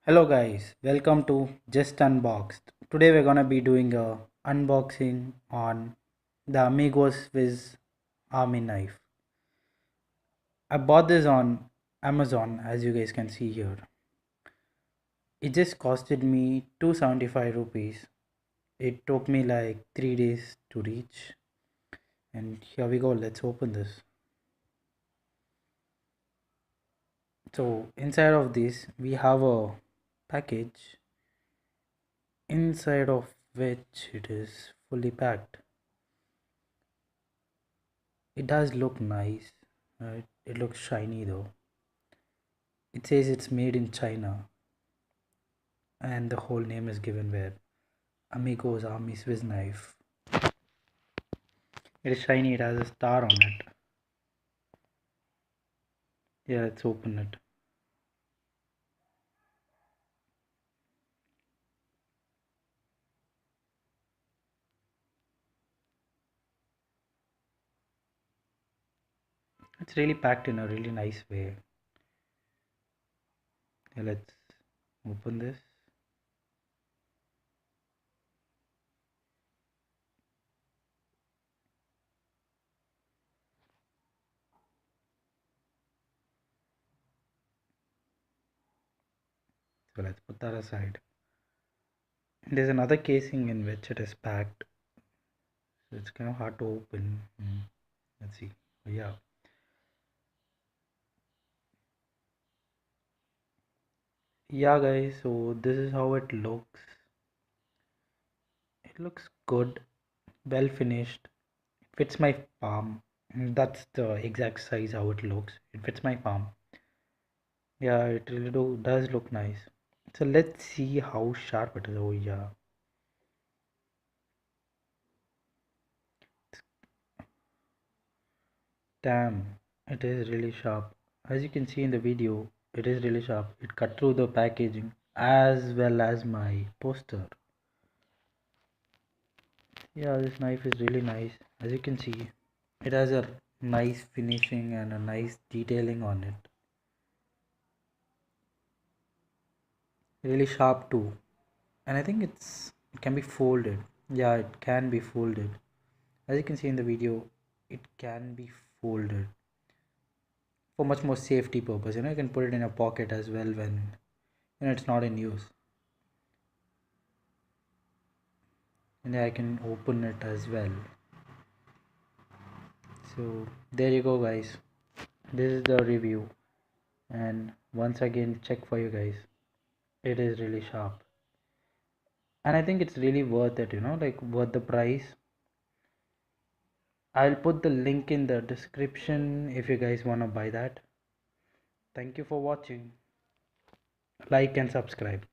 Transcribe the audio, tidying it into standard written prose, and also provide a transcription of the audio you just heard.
Hello guys, welcome to Just Unboxed. Today we're gonna be doing a unboxing on the AMIGOZZ Swiss Army knife. I bought this on Amazon as you guys can see here. It just costed me 275 rupees. It took me like 3 days to reach. And here we go, let's open this. So inside of this we have a package inside of which it is fully packed. It does look nice, right? It looks shiny though. It says it's made in China, and the whole name is given where Amigo's Army Swiss knife. It is shiny, it has a star on it. Yeah, let's open it. It's really packed in a really nice way. Yeah, let's open this. So let's put that aside. And there's another casing in which it is packed. So it's kind of hard to open. Let's see. Oh, yeah. Yeah guys, so this is how it looks. It looks good, well finished. It fits my palm. That's the exact size how it looks. It fits my palm. Yeah, it really does look nice. So let's see how sharp it is. Oh yeah. Damn, it is really sharp. As you can see in the video, it is really sharp. It cut through the packaging as well as my poster. Yeah, this knife is really nice. As you can see, it has a nice finishing and a nice detailing on it. Really sharp too. And I think it can be folded. Yeah, it can be folded. As you can see in the video, it can be folded for much more safety purpose. You can put it in a pocket as well when it's not in use. And I can open it as well. So there you go guys, this is the review, and once again check for you guys, it is really sharp, and I think it's really worth it, like worth the price. I'll put the link in the description if you guys want to buy that. Thank you for watching. Like and subscribe.